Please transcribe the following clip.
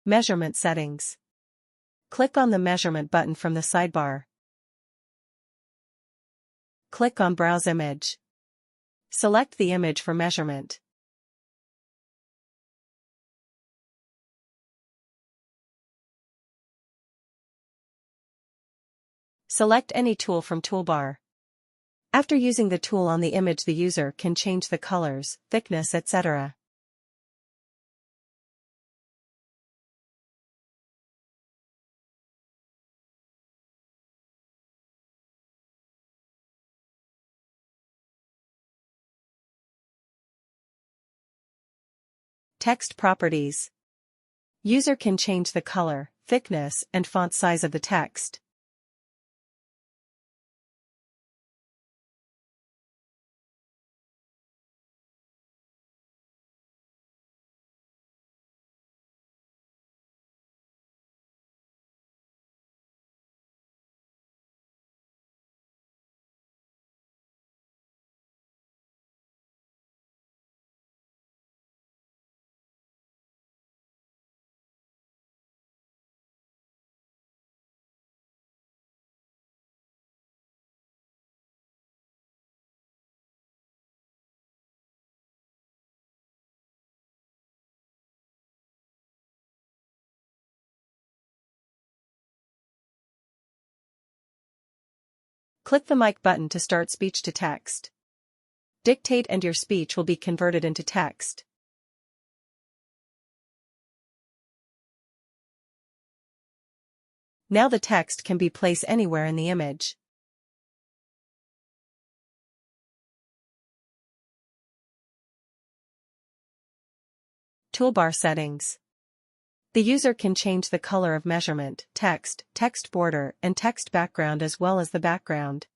Measurement settings. Click on the measurement button from the sidebar. Click on Browse Image. Select the image for measurement. Select any tool from toolbar. After using the tool on the image, the user can change the colors, thickness, etc. Text properties. User can change the color, thickness, and font size of the text. Click the mic button to start speech to text. Dictate and your speech will be converted into text. Now the text can be placed anywhere in the image. Toolbar settings. The user can change the color of measurement, text, text border, and text background as well as the background.